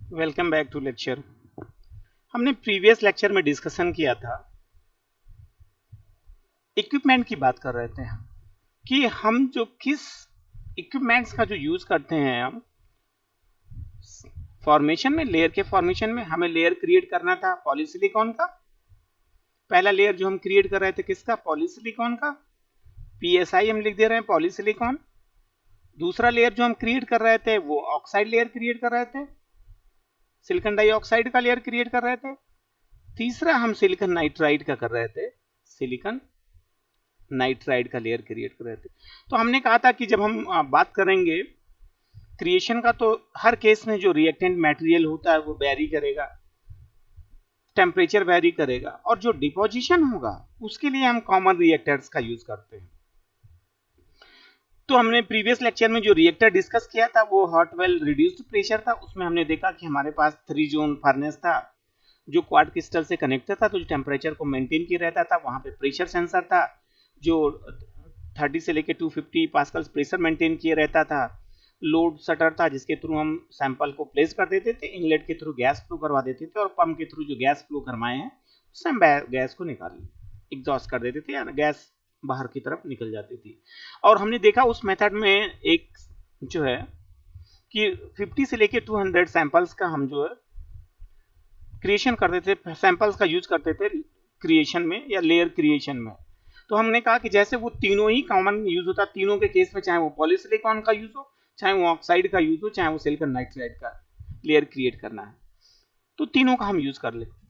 Welcome back to lecture. हमने previous lecture में discussion किया था, इक्विपमेंट की बात कर रहे थे कि हम जो किस इक्विपमेंट्स का जो यूज करते हैं हम फॉर्मेशन में, लेयर के फॉर्मेशन में हमें लेयर क्रिएट करना था पॉलीसिलिकॉन का। पहला लेयर जो हम क्रिएट कर रहे थे किसका? पॉलीसिलिकॉन का। पीएसआई हम लिख दे रहे हैं पॉलीसिलिकॉन। दूसरा लेयर जो हम क्रिएट कर रहे थे वो ऑक्साइड लेयर क्रिएट कर रहे थे, सिलिकॉन डाइऑक्साइड का लेयर क्रिएट कर रहे थे। तीसरा हम सिलिकॉन नाइट्राइड का कर रहे थे, सिलिकॉन नाइट्राइड का लेयर क्रिएट कर रहे थे। तो हमने कहा था कि जब हम बात करेंगे क्रिएशन का तो हर केस में जो रिएक्टेंट मटेरियल होता है वो वेरी करेगा, टेम्परेचर वेरी करेगा, और जो डिपोजिशन होगा उसके लिए हम कॉमन रिएक्टर्स का यूज करते हैं। तो हमने प्रीवियस लेक्चर में जो रिएक्टर डिस्कस किया था वो हॉट वेल रिड्यूस्ड प्रेशर था। उसमें हमने देखा कि हमारे पास 3 जोन फर्नेस था जो क्वार्ट क्रिस्टल से कनेक्टेड था, तो जो टेम्परेचर को मेंटेन किया रहता था। वहां पे प्रेशर सेंसर था जो 30 से लेकर 250 पास्कल प्रेशर मेंटेन किया रहता था। लोड शटर था जिसके थ्रू हम सैंपल को प्लेस कर देते थे, इनलेट के थ्रू गैस फ्लो करवा देते थे, और पंप के थ्रू जो गैस फ्लो करवाए हैं उससे हम गैस को निकाल एग्जॉस्ट कर देते थे, या गैस बाहर की तरफ निकल जाती थी। और हमने देखा उस मेथड में एक जो है कि 50 से लेकर 200 सैंपल्स का हम जो है क्रिएशन करते थे, सैंपल्स का यूज करते थे क्रिएशन में या लेयर क्रिएशन में। तो हमने कहा कि जैसे वो तीनों ही कॉमन यूज होता, तीनों के केस में, चाहे वो पॉलीसिलिकॉन का यूज हो, चाहे वो ऑक्साइड का यूज हो, चाहे वो सिलिकॉन नाइट्राइड का लेयर क्रिएट करना है, तो तीनों का हम यूज कर लेते हैं।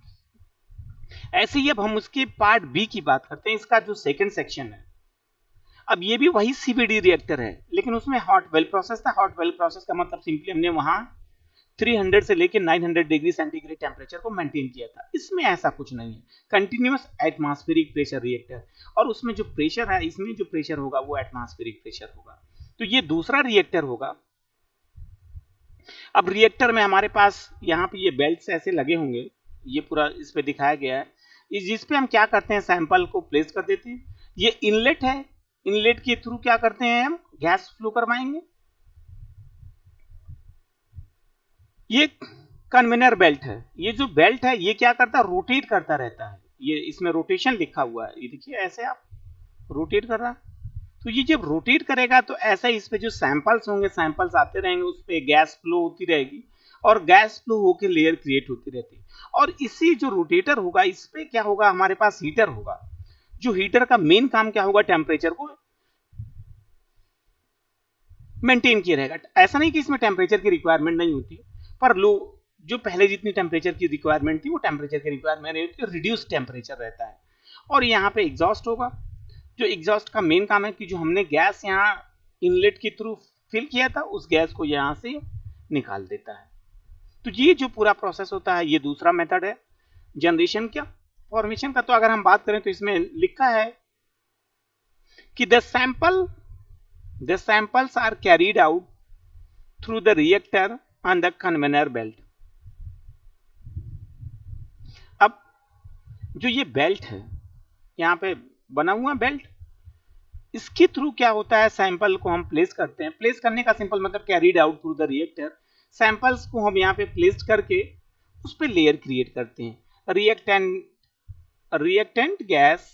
ऐसे ही अब हम उसके पार्ट बी की बात करते हैं, इसका जो सेकंड सेक्शन है। अब ये भी वही सीवीडी रिएक्टर है, लेकिन उसमें हॉट वेल प्रोसेस था। हॉट वेल प्रोसेस का मतलब सिंपली हमने वहां 300 से लेकर 900 डिग्री सेंटीग्रेड टेम्परेचर को मेंटेन किया था। इसमें ऐसा कुछ नहीं है, कंटिन्यूअस एटमॉस्फेरिक प्रेशर रिएक्टर, और उसमें जो प्रेशर है, इसमें जो प्रेशर होगा वो एटमॉस्फेरिक प्रेशर होगा। तो ये दूसरा रिएक्टर होगा। अब रिएक्टर में हमारे पास यहाँ पे ये बेल्ट ऐसे लगे होंगे, ये पूरा इस पे दिखाया गया है, जिस पे हम क्या करते हैं, सैंपल को प्लेस कर देते हैं। ये इनलेट है, इनलेट के थ्रू क्या करते हैं, हम गैस फ्लो करवाएंगे। ये कन्वेयर बेल्ट है, ये जो बेल्ट है ये क्या करता है, रोटेट करता रहता है। ये इसमें रोटेशन लिखा हुआ है, ये देखिए ऐसे आप रोटेट कर रहा है। तो ये जब रोटेट करेगा तो ऐसा इस पे जो सैंपल्स होंगे, सैंपल्स आते रहेंगे, उस पे गैस फ्लो होती रहेगी, और गैस फ्लो होकर लेयर क्रिएट होती रहती है। और इसी जो रोटेटर होगा इस पे क्या होगा, हमारे पास हीटर होगा। जो हीटर का मेन काम क्या होगा, टेम्परेचर को मेंटेन किया रहेगा। ऐसा नहीं कि इसमें टेम्परेचर की रिक्वायरमेंट नहीं होती, पर लो जो पहले जितनी टेम्परेचर की रिक्वायरमेंट थी वो टेम्परेचर की रिक्वायरमेंट नहीं होती, रिड्यूस टेम्परेचर रहता है। और यहाँ पे एग्जॉस्ट होगा, जो एग्जॉस्ट का मेन काम है कि जो हमने गैस यहाँ इनलेट के थ्रू फिल किया था उस गैस को यहाँ से निकाल देता है। तो ये जो पूरा प्रोसेस होता है ये दूसरा मेथड है जनरेशन का, फॉर्मेशन का। तो अगर हम बात करें तो इसमें लिखा है कि the samples are carried out through the reactor on the conveyor belt। अब जो ये बेल्ट है यहाँ पे बना हुआ बेल्ट, इसके थ्रू क्या होता है, सैंपल को हम प्लेस करते हैं। प्लेस करने का सिंपल मतलब carried out through the reactor. Samples को हम यहाँ पे प्लेस करके उस पर लेयर क्रिएट करते हैं। Reactant gas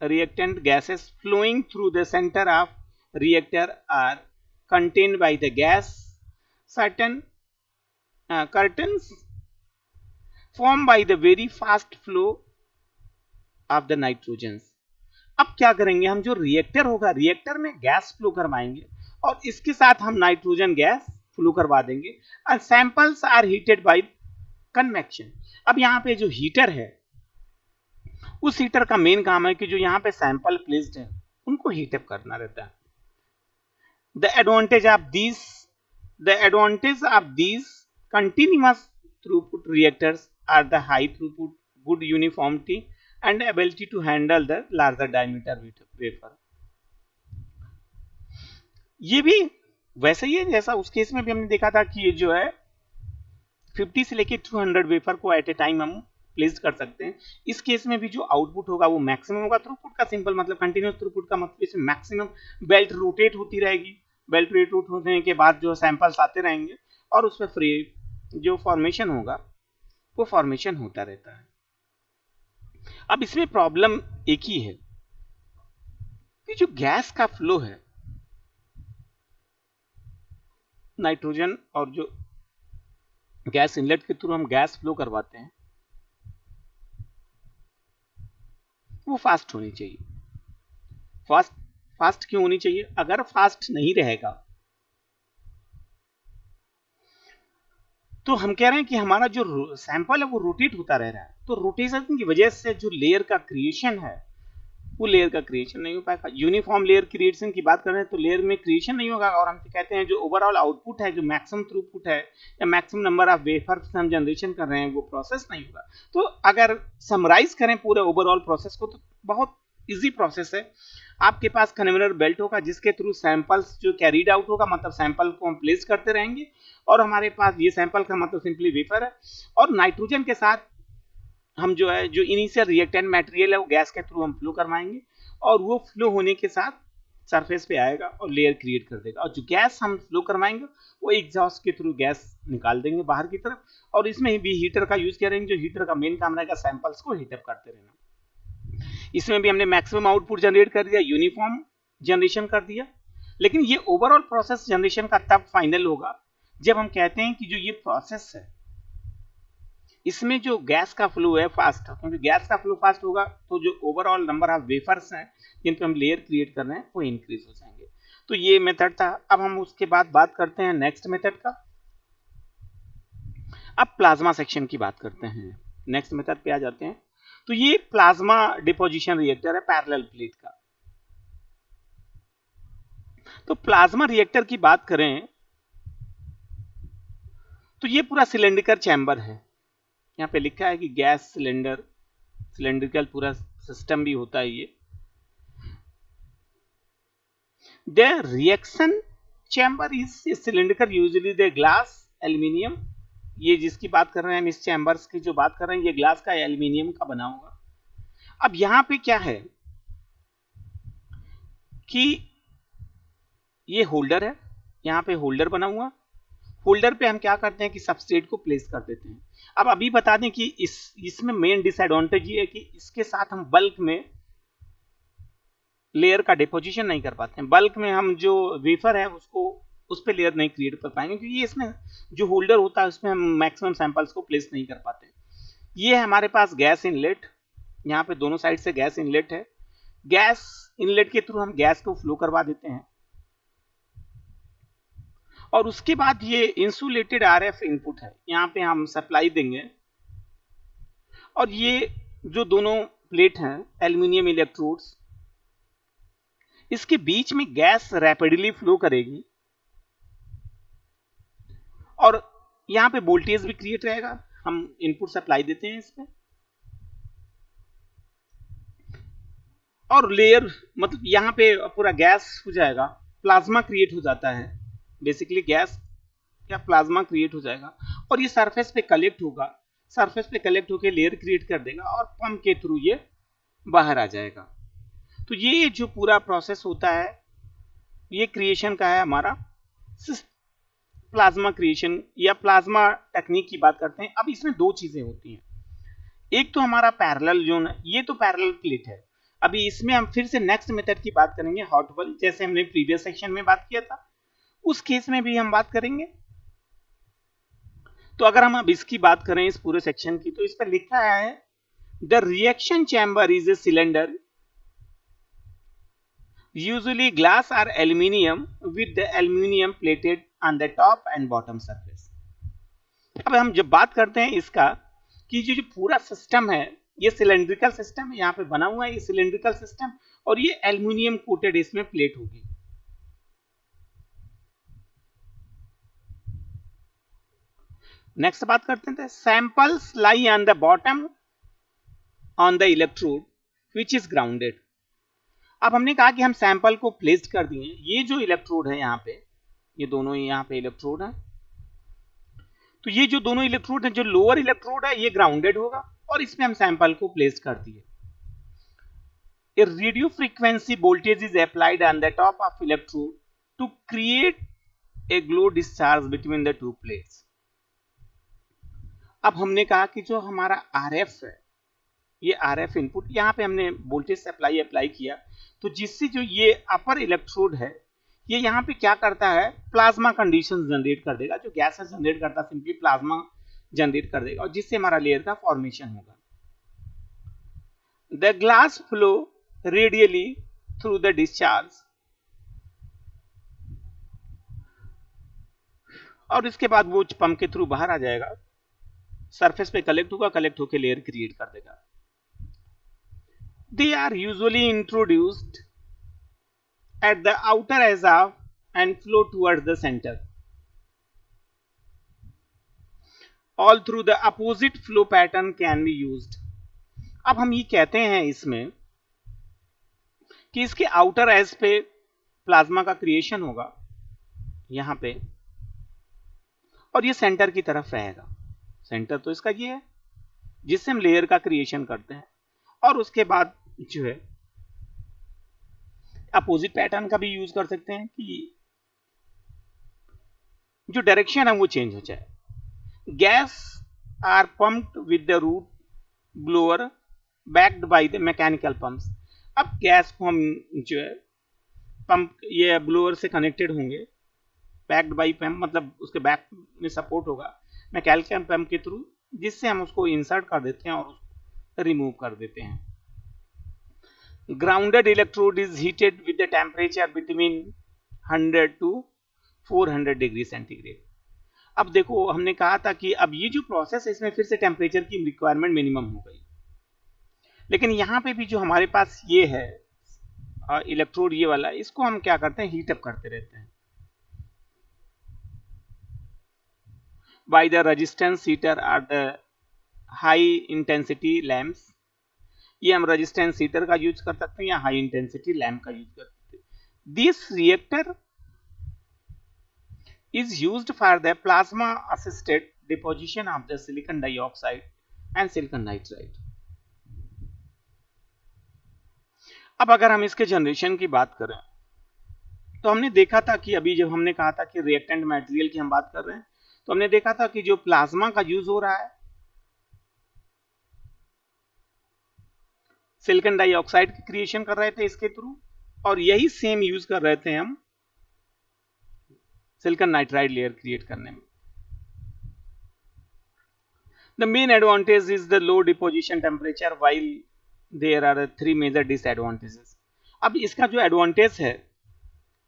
reactant gases flowing through the center of reactor are contained by the gas certain curtains formed by the very fast flow of the nitrogens। अब क्या करेंगे, हम जो रिएक्टर होगा, रिएक्टर में गैस फ्लो करवाएंगे और इसके साथ हम नाइट्रोजन गैस फ्लो करवा देंगे। और samples are heated by convection. अब यहाँ पे जो हीटर है, उस हीटर का मेन काम है कि जो यहाँ पे सैंपल प्लेस्ड है उनको हीटअप करना रहता है। The advantage of these continuous throughput reactors are the high throughput, good uniformity, and ability to handle the larger diameter wafer। ये भी वैसे ही है जैसा उस केस में भी हमने देखा था कि ये जो है 50 से लेके 200 वेफर को एट ए टाइम हम प्लेस कर सकते हैं। इस केस में भी जो आउटपुट होगा वो मैक्सिमम होगा। थ्रूपुट का सिंपल मतलब कंटिन्यूअस थ्रूपुट का मतलब इसमें मैक्सिमम बेल्ट रोटेट होती रहेगी। बेल्ट रोटेट होने के बाद जो सैंपल्स आते रहेंगे और उस पर फ्री जो फॉर्मेशन होगा वो फॉर्मेशन होता रहता है। अब इसमें प्रॉब्लम एक ही है कि जो गैस का फ्लो है, नाइट्रोजन और जो गैस इनलेट के थ्रू हम गैस फ्लो करवाते हैं वो फास्ट होनी चाहिए। फास्ट क्यों होनी चाहिए? अगर फास्ट नहीं रहेगा तो हम कह रहे हैं कि हमारा जो सैंपल है वो रोटेट होता रह रहा है, तो रोटेशन की वजह से जो लेयर का क्रिएशन है वो लेयर का क्रिएशन नहीं हो पाएगा। यूनिफॉर्म लेयर क्रिएशन की बात कर रहे हैं तो लेयर में क्रिएशन नहीं होगा, और हम कहते हैं जो ओवरऑल आउटपुट है, जो मैक्सिमम थ्रूपुट है या मैक्सिमम नंबर ऑफ वेफर हम जनरेशन कर रहे हैं वो प्रोसेस नहीं होगा। तो अगर समराइज करें पूरे ओवरऑल प्रोसेस को तो बहुत इजी प्रोसेस है। आपके पास कन्वेयर बेल्ट होगा जिसके थ्रू सैंपल्स जो कैरीड आउट होगा, मतलब सैंपल को हम प्लेस करते रहेंगे, और हमारे पास ये सैंपल का मतलब सिंपली वेफर है, और नाइट्रोजन के साथ हम जो है जो इनिशियल रिएक्टेंट मटेरियल है वो गैस के थ्रू हम फ्लो करवाएंगे, और वो फ्लो होने के साथ सरफेस पे आएगा और लेयर क्रिएट कर देगा, और जो गैस हम फ्लो करवाएंगे वो एग्जॉस्ट के थ्रू गैस निकाल देंगे बाहर की तरफ। और इसमें भी हीटर का यूज करेंगे, जो हीटर का मेन काम रहेगा सैंपल्स को हीटअप करते रहना। इसमें भी हमने मैक्सिमम आउटपुट जनरेट कर दिया, यूनिफॉर्म जनरेशन कर दिया। लेकिन ये ओवरऑल प्रोसेस जनरेशन का तब फाइनल होगा जब हम कहते हैं कि जो ये प्रोसेस है इसमें जो गैस का फ्लो है फास्ट, क्योंकि गैस का फ्लो फास्ट होगा तो जो ओवरऑल नंबर ऑफ वेफर्स हैं जिन पे हम लेयर क्रिएट कर रहे हैं वो इंक्रीज हो जाएंगे। तो ये मेथड था। अब हम उसके बाद बात करते हैं नेक्स्ट मेथड का। अब प्लाज्मा सेक्शन की बात करते हैं, नेक्स्ट मेथड पे आ जाते हैं। तो ये प्लाज्मा डिपोजिशन रिएक्टर है पैरेलल प्लेट का। तो प्लाज्मा रिएक्टर की बात करें तो ये पूरा सिलेंड्रिकल चैम्बर है। यहाँ पे लिखा है कि गैस सिलेंडर, सिलेंड्रिकल पूरा सिस्टम भी होता है ये। The reaction chamber is cylindrical, usually the glass aluminium. ये जिसकी बात कर रहे हैं हम, इस चैम्बर्स की जो बात कर रहे हैं, ये ग्लास का एल्यूमिनियम का बना होगा। अब यहाँ पे क्या है कि ये होल्डर है, यहाँ पे होल्डर बना हुआ, होल्डर पे हम क्या करते हैं कि सबस्ट्रेट को प्लेस कर देते हैं। अब अभी बता दें कि इसमें मेन डिसएडवांटेज ये है कि इसके साथ हम बल्क में लेयर का डिपोजिशन नहीं कर पाते हैं। बल्क में हम जो वेफर है उसको उस पर लेयर नहीं क्रिएट कर पाएंगे, क्योंकि इसमें जो होल्डर होता है उसमें हम मैक्सिमम सैंपल्स को प्लेस नहीं कर पाते। ये है हमारे पास गैस इनलेट, यहाँ पे दोनों साइड से गैस इनलेट है। गैस इनलेट के थ्रू हम गैस को फ्लो करवा देते हैं, और उसके बाद ये इंसुलेटेड आरएफ इनपुट है, यहाँ पे हम सप्लाई देंगे, और ये जो दोनों प्लेट हैं एल्यूमिनियम इलेक्ट्रोड्स, इसके बीच में गैस रैपिडली फ्लो करेगी, और यहाँ पे वोल्टेज भी क्रिएट रहेगा। हम इनपुट सप्लाई देते हैं इसमें, और लेयर मतलब यहाँ पे पूरा गैस हो जाएगा, प्लाज्मा क्रिएट हो जाता है, बेसिकली गैस या प्लाज्मा क्रिएट हो जाएगा, और ये सरफेस पे कलेक्ट होगा, सरफेस पे कलेक्ट होकर लेयर क्रिएट कर देगा, और पंप के थ्रू ये बाहर आ जाएगा। तो ये जो पूरा प्रोसेस होता है ये क्रिएशन का है हमारा प्लाज्मा क्रिएशन या प्लाज्मा टेक्निक की बात करते हैं। अब इसमें दो चीजें होती हैं, एक तो हमारा पैरेलल जोन है, ये तो पैरेलल प्लेट है। अभी इसमें हम फिर से नेक्स्ट मेथड की बात करेंगे, हॉट बल्ब, जैसे हमने प्रीवियस सेक्शन में बात किया था उस केस में भी हम बात करेंगे। तो अगर हम अब इसकी बात करें इस पूरे सेक्शन की, तो इस पर लिखा है the reaction chamber is a cylinder usually glass or aluminium with the aluminium plated on the top and bottom surface। अब हम जब बात करते हैं इसका कि जो पूरा सिस्टम है ये सिलेंड्रिकल सिस्टम है, यहाँ पे बना हुआ है ये सिलेंड्रिकल सिस्टम, और ये एल्यूमिनियम कोटेड इसमें प्लेट होगी। नेक्स्ट बात करते हैं samples lie on the bottom on the electrode which is grounded. अब हमने कहा कि हम सैंपल को प्लेस कर दिए, ये जो इलेक्ट्रोड है यहाँ पे, ये दोनों यहाँ पे इलेक्ट्रोड है, तो ये जो दोनों इलेक्ट्रोड है, जो लोअर इलेक्ट्रोड है ये ग्राउंडेड होगा, और इसमें हम सैंपल को प्लेस कर दिए। A radio frequency voltage is applied on the top of electrode to create a glow discharge between the two plates। अब हमने कहा कि जो हमारा RF है, ये RF इनपुट, यहाँ पे हमने वोल्टेज सप्लाई अप्लाई किया, तो जिससे जो ये अपर इलेक्ट्रोड है, ये यहाँ पे क्या करता है, प्लाज्मा कंडीशन जनरेट कर देगा। जो गैस है जनरेट करता है, सिंपली प्लाज्मा जनरेट कर देगा, और जिससे हमारा लेयर का फॉर्मेशन होगा। The glass flow radially through the discharge, और इसके बाद वो पंप के थ्रू बाहर आ जाएगा, सरफेस पे कलेक्ट होगा, कलेक्ट होकर लेयर क्रिएट कर देगा। They are usually introduced at the outer edge of and flow towards the center. All through the opposite flow pattern can be used. अब हम ये कहते हैं इसमें कि इसके आउटर एज पे प्लाज्मा का क्रिएशन होगा यहाँ पे, और ये सेंटर की तरफ रहेगा। सेंटर तो इसका ये है जिससे हम लेयर का क्रिएशन करते हैं, और उसके बाद जो है अपोजिट पैटर्न का भी यूज कर सकते हैं कि जो डायरेक्शन है वो चेंज हो जाए। Gas are pumped with the root blower backed by the mechanical pumps. अब गैस को हम जो है पंप ये ब्लोअर से कनेक्टेड होंगे, बैक्ड बाय पंप मतलब उसके बैक में सपोर्ट होगा मैकेनिकल पंप के थ्रू, जिससे हम उसको इंसर्ट कर देते हैं और उसको रिमूव कर देते हैं। Grounded electrode is heated with the temperature between 100 to 400 degree centigrade. अब देखो हमने कहा था कि अब ये जो प्रोसेस है इसमें फिर से टेम्परेचर की रिक्वायरमेंट मिनिमम हो गई, लेकिन यहाँ पे भी जो हमारे पास ये है इलेक्ट्रोड ये वाला, इसको हम क्या करते हैं, हीट अप करते रहते हैं बाय द रेजिस्टेंस हीटर और द हाई इंटेंसिटी लैंप्स। ये हम रेजिस्टेंस हीटर का यूज कर सकते हैं या हाई इंटेंसिटी लैंप का यूज कर सकते हैं। This reactor is used for the plasma assisted deposition of the silicon dioxide and silicon nitride. अब अगर हम इसके जनरेशन की बात करें तो हमने देखा था कि अभी जब हमने कहा था कि रिएक्टेंट मटेरियल की हम बात कर रहे हैं, तो हमने देखा था कि जो प्लाज्मा का यूज हो रहा है सिलिकॉन डाइऑक्साइड की क्रिएशन कर रहे थे इसके थ्रू, और यही सेम यूज कर रहे थे हम सिलिकॉन नाइट्राइड लेयर क्रिएट करने में। The main advantage is the low deposition temperature while there are 3 major disadvantages. अब इसका जो एडवांटेज है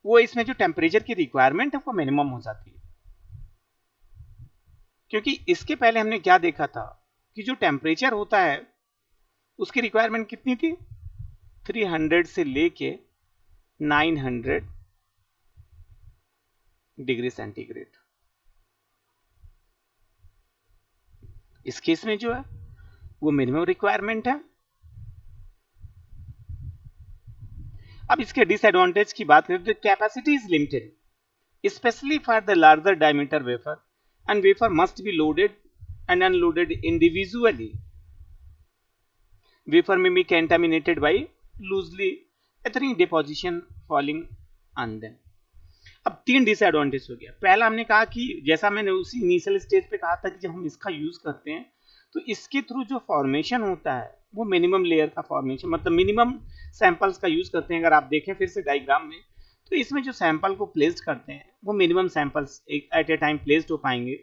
वो इसमें जो टेम्परेचर की रिक्वायरमेंट है वो मिनिमम हो जाती है, क्योंकि इसके पहले हमने क्या देखा था कि जो टेम्परेचर होता है उसकी रिक्वायरमेंट कितनी थी, 300 से लेके 900 डिग्री सेंटीग्रेड। इस केस में जो है वो मिनिमम रिक्वायरमेंट है। अब इसके डिसएडवांटेज की बात करें तो capacity is limited specially for the larger diameter wafer and wafer must be loaded and unloaded individually. Wafer may be contaminated by loosely adhering deposition falling on them. अब 3 disadvantage हो गया। पहला हमने कहा कि जैसा मैंने उसी इनिशियल स्टेज पे कहा था कि जब हम इसका यूज करते हैं तो इसके थ्रू जो फॉर्मेशन होता है वो मिनिमम लेयर का फॉर्मेशन, मतलब मिनिमम सैंपल्स का यूज करते हैं। अगर आप देखें फिर से डायग्राम में तो इसमें जो सैंपल को प्लेस्ड करते हैं वो minimum samples at a time placed हो पाएंगे,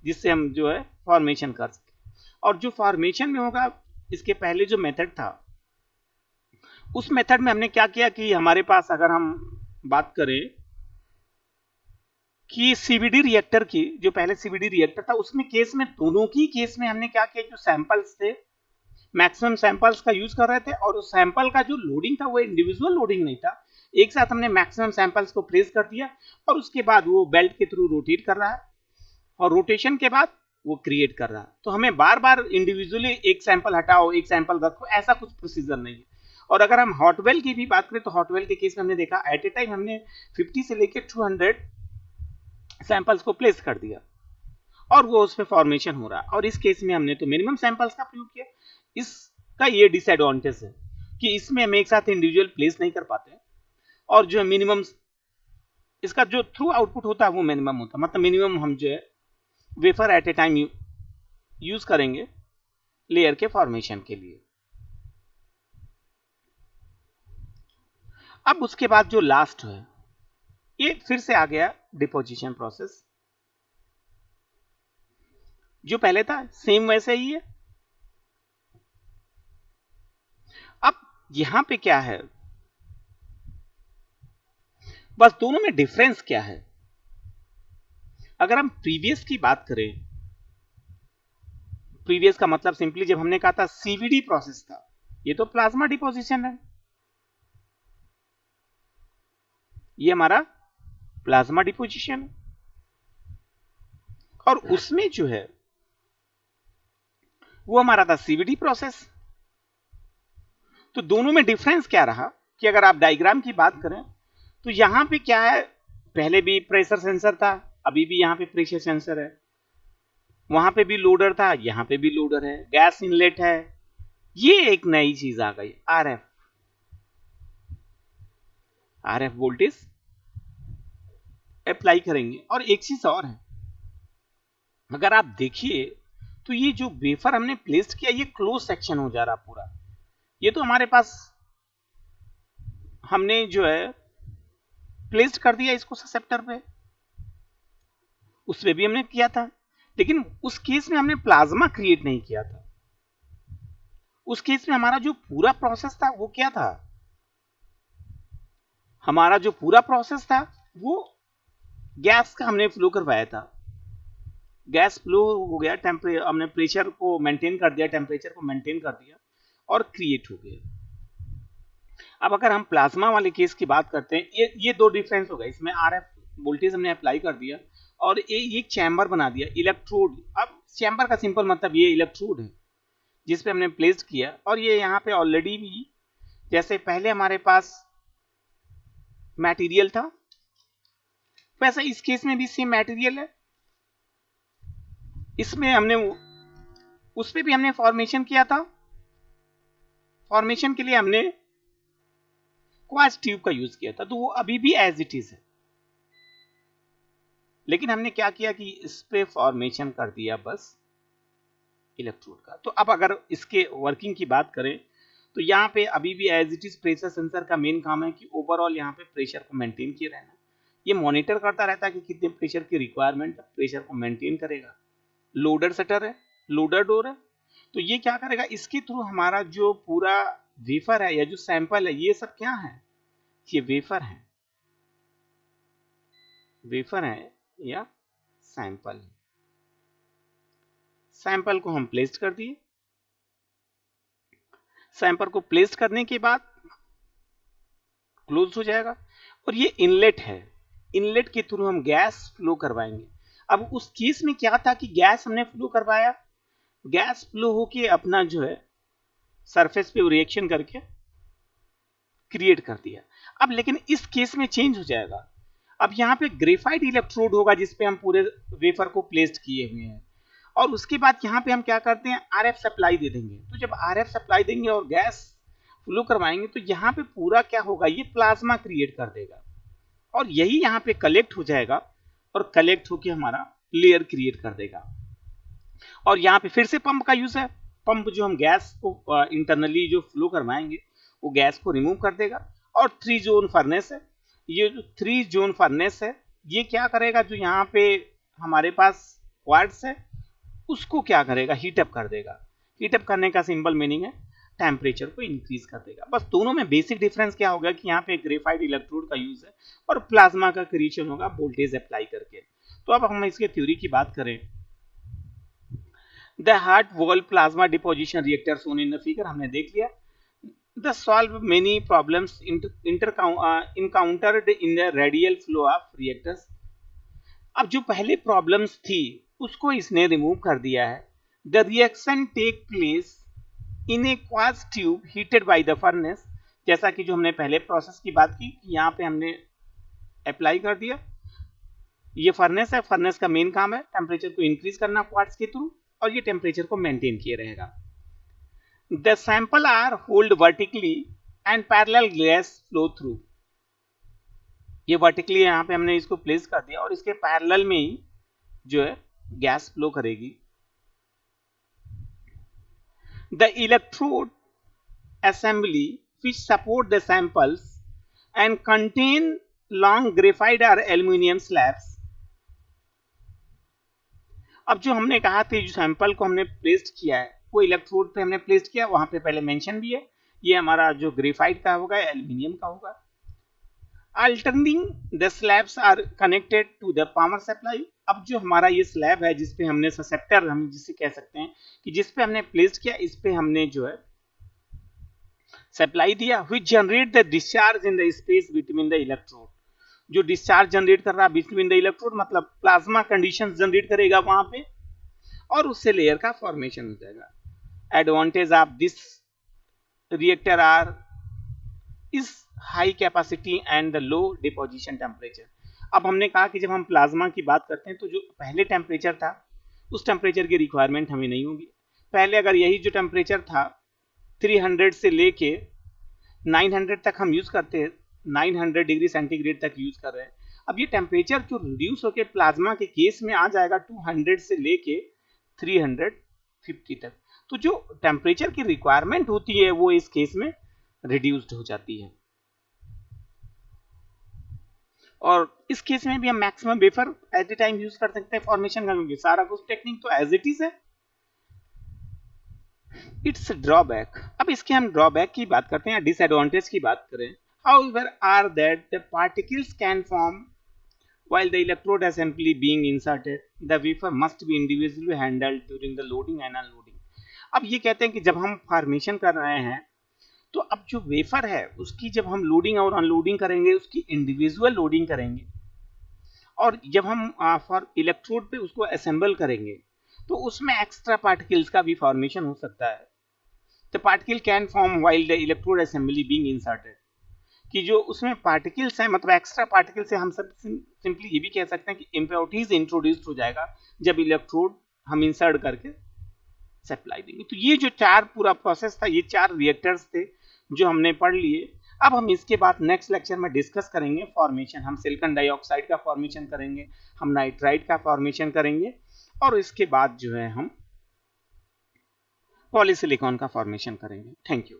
जिससे हम जो है फॉर्मेशन कर सकें। और जो फॉर्मेशन में होगा, इसके पहले जो मेथड था उस मेथड में हमने क्या किया कि हमारे पास अगर हम बात करें कि सीवीडी रिएक्टर की, जो पहले सीवीडी रिएक्टर था उसमें केस में दोनों की केस में हमने क्या किया, जो सैंपल्स थे मैक्सिमम सैंपल्स का यूज कर रहे थे, और उस सैंपल का जो लोडिंग था वो इंडिविजुअल लोडिंग नहीं था, एक साथ हमने मैक्सिमम सैंपल्स को प्लेस कर दिया और उसके बाद वो बेल्ट के थ्रू रोटेट कर रहा है और रोटेशन के बाद वो क्रिएट कर रहा है। तो हमें बार बार इंडिविजुअली एक सैंपल हटाओ एक सैंपल रखो, ऐसा कुछ प्रोसीजर नहीं है। और अगर हम हॉट वेल की भी बात करें तो हॉट वेल के केस में हमने देखा एट ए टाइम हमने 50 से लेकर 200 सैंपल्स को प्लेस कर दिया और वो उसमें फॉर्मेशन हो रहा है, और इस केस में हमने तो मिनिमम सैंपल्स का प्रयोग किया। इसका ये डिसएडवांटेज है कि इसमें हम एक साथ इंडिविजुअल प्लेस नहीं कर पाते, और जो मिनिमम इसका जो थ्रू आउटपुट होता है वो मिनिमम होता है, मतलब मिनिमम हम जो है wafer at a time use करेंगे लेयर के फॉर्मेशन के लिए। अब उसके बाद जो लास्ट है ये फिर से आ गया डिपोजिशन प्रोसेस, जो पहले था सेम वैसे ही है। अब यहां पे क्या है, बस दोनों में डिफरेंस क्या है। अगर हम प्रीवियस की बात करें, प्रीवियस का मतलब सिंपली जब हमने कहा था सीवीडी प्रोसेस था, ये तो प्लाज्मा डिपोजिशन है, ये हमारा प्लाज्मा डिपोजिशन है। और उसमें जो है वो हमारा था सीवीडी प्रोसेस। तो दोनों में डिफरेंस क्या रहा कि अगर आप डायग्राम की बात करें तो यहां पे क्या है, पहले भी प्रेशर सेंसर था, अभी भी यहां पे प्रेशर सेंसर है, वहां पे भी लोडर था, यहां पे भी लोडर है, गैस इनलेट है। ये एक नई चीज आ गई, आरएफ, आरएफ वोल्टेज अप्लाई करेंगे। और एक चीज और है, अगर आप देखिए तो ये जो वेफर हमने प्लेस्ड किया ये क्लोज सेक्शन हो जा रहा पूरा। ये तो हमारे पास हमने जो है प्लेस्ड कर दिया इसको ससेप्टर पे, उसमें भी हमने किया था, लेकिन उस केस में हमने प्लाज्मा क्रिएट नहीं किया था। उस केस में हमारा जो पूरा प्रोसेस था वो क्या था, हमारा जो पूरा प्रोसेस था वो गैस का हमने फ्लो करवाया था। गैस फ्लो हो गया, टेम्परेचर हमने प्रेशर को मेंटेन कर दिया, टेम्परेचर को मेंटेन कर दिया और क्रिएट हो गया। अब अगर हम प्लाज्मा वाले केस की बात करते हैं, ये दो डिफरेंस हो गए, इसमें आरएफ वोल्टेज हमने अप्लाई कर दिया और एक चैम्बर बना दिया, इलेक्ट्रोड। अब चैम्बर का सिंपल मतलब ये इलेक्ट्रोड है जिस पे हमने प्लेस्ड किया, और ये यहाँ पे ऑलरेडी भी जैसे पहले हमारे पास मटेरियल था वैसे इस केस में भी सेम मटेरियल है। इसमें हमने उस पे भी हमने फॉर्मेशन किया था, फॉर्मेशन के लिए हमने क्वार्ट्ज ट्यूब का यूज किया था, तो वो अभी भी एज इट इज है, लेकिन हमने क्या किया कि इस पे फॉर्मेशन कर दिया बस इलेक्ट्रोड का। तो अब अगर इसके वर्किंग की बात करें तो यहाँ पे अभी भी as it is pressure sensor का मेन काम है कि ओवरऑल यहाँ पे प्रेशर को मेंटेन किए रहना। ये मॉनिटर करता रहता है कि कितने प्रेशर की रिक्वायरमेंट, प्रेशर को मेंटेन करेगा। लोडर शटर है, लोडर डोर है, तो ये क्या करेगा, इसके थ्रू हमारा जो पूरा वेफर है या जो सैंपल है, ये सब क्या है, ये वेफर है, वेफर है या सैंपल है। सैंपल को हम प्लेस कर दिए, सैंपल को प्लेस करने के बाद क्लोज हो जाएगा। और ये इनलेट है, इनलेट के थ्रू हम गैस फ्लो करवाएंगे। अब उस केस में क्या था कि गैस हमने फ्लो करवाया, गैस फ्लो होके अपना जो है सरफेस पे रिएक्शन करके क्रिएट कर दिया। अब लेकिन इस केस में चेंज हो जाएगा, अब यहाँ पे ग्रेफाइट इलेक्ट्रोड होगा जिसपे हम पूरे वेफर को प्लेस्ड किए हुए हैं, और उसके बाद यहाँ पे हम क्या करते हैं, आरएफ सप्लाई दे देंगे। तो जब आरएफ सप्लाई देंगे और गैस फ्लो करवाएंगे तो यहाँ पे पूरा क्या होगा, ये प्लाज्मा क्रिएट कर देगा और यही यहाँ पे कलेक्ट हो जाएगा और कलेक्ट होके हमारा लेयर क्रिएट कर देगा। और यहाँ पे फिर से पंप का यूज है, पंप जो हम गैस को इंटरनली जो फ्लो करवाएंगे वो गैस को रिमूव कर देगा। और 3 जोन फर्नेस है, ये जो 3 जोन फर्नेस है ये क्या करेगा, जो यहाँ पे हमारे पास क्वार्ट्ज है उसको क्या करेगा, हीटअप कर देगा। हीटअप करने का सिंपल मीनिंग है टेम्परेचर को इंक्रीज कर देगा। बस दोनों में बेसिक डिफरेंस क्या होगा कि यहाँ पे ग्रेफाइट इलेक्ट्रोड का यूज है और प्लाज्मा का क्रिएशन होगा वोल्टेज अप्लाई करके। तो अब हम इसके थ्योरी की बात करें, the hot wall plasma deposition reactor shown in the figure हमने देख लिया। The solve many problems encountered in the radial flow of reactors. अब जो पहले प्रॉब्लम्स थी उसको इसने रिमूव कर दिया है। The reaction take place in a quartz tube heated by the furnace, जैसा कि जो हमने पहले प्रोसेस की बात की, यहाँ पे हमने अप्लाई कर दिया। ये फर्नेस है, फर्नेस का मेन काम है टेम्परेचर को इंक्रीज करना क्वार्ट्ज के थ्रू, और ये टेम्परेचर को मेंटेन किए रहेगा। The sample are hold vertically and parallel gas flow through, ये वर्टिकली यहाँ पे हमने इसको प्लेस कर दिया और इसके पैरेलल में ही जो है गैस फ्लो करेगी। The electrode assembly which support the samples and contain long graphite or aluminum slabs. अब जो हमने कहा था जो सैंपल को हमने प्लेस्ड किया है वो इलेक्ट्रोड पे हमने प्लेस्ड किया, वहां पे पहले मेंशन भी है ये हमारा जो ग्रेफाइट का होगा एल्यूमिनियम का होगा. Alternating the slabs are connected to the power supply. अब जो हमारा ये स्लैब है जिसपे हमने ससेप्टर हम जिसे कह सकते हैं कि जिसपे हमने प्लेस किया इस पे हमने जो है सप्लाई दिया which generate the discharge in the space between the electrode. जो डिस्चार्ज जनरेट कर रहा है बिटवीन द इलेक्ट्रोड मतलब प्लाज्मा कंडीशंस जनरेट करेगा वहां पे और उससे लेयर का फॉर्मेशन हो जाएगा. Advantage of this reactor are is high capacity and the low deposition temperature. अब हमने कहा कि जब हम प्लाज्मा की बात करते हैं तो जो पहले टेम्परेचर था उस टेम्परेचर की रिक्वायरमेंट हमें नहीं होगी. पहले अगर यही जो टेम्परेचर था 300 से लेके 900 तक हम यूज करते हैं, 900 डिग्री सेंटीग्रेड तक यूज कर रहे हैं. अब ये टेम्परेचर जो रिड्यूस होकर प्लाज्मा के केस में आ जाएगा 200 से लेके 350 तक. तो जो टेम्परेचर की रिक्वायरमेंट होती है वो इस केस में रिड्यूस्ड हो जाती है और इस केस में भी हम maximum wafer at the time use कर सकते हैं फॉर्मेशन का, क्योंकि सारा कुछ टेक्निक तो एज इट इज है. It's drawback. अब इसके हम ड्रॉबैक की बात करते हैं, डिसएडवांटेज की बात करें. However, are that the particles can form while the electrode assembly being inserted. The wafer must be individually handled during the loading and unloading. अब ये कहते हैं कि जब हम फॉर्मेशन कर रहे हैं तो अब जो वेफर है उसकी जब हम लोडिंग और अनलोडिंग करेंगे उसकी इंडिविजुअल लोडिंग करेंगे और जब हम फॉर इलेक्ट्रोड पे उसको असेंबल करेंगे तो उसमें एक्स्ट्रा पार्टिकल्स का भी फॉर्मेशन हो सकता है. The particle can form while the electrode assembly being inserted. कि जो उसमें पार्टिकल्स हैं मतलब एक्स्ट्रा पार्टिकल से हम सब सिंपली ये भी कह सकते हैं कि इम्प्योरिटीज इंट्रोड्यूस्ड हो जाएगा जब इलेक्ट्रोड हम इंसर्ट करके सप्लाई देंगे. तो ये जो चार पूरा प्रोसेस था ये 4 रिएक्टर्स थे जो हमने पढ़ लिए. अब हम इसके बाद नेक्स्ट लेक्चर में डिस्कस करेंगे फॉर्मेशन. हम सिलिकॉन डाइऑक्साइड का फॉर्मेशन करेंगे, हम नाइट्राइड का फॉर्मेशन करेंगे और इसके बाद जो है हम पॉलीसिलिकॉन का फॉर्मेशन करेंगे. Thank you.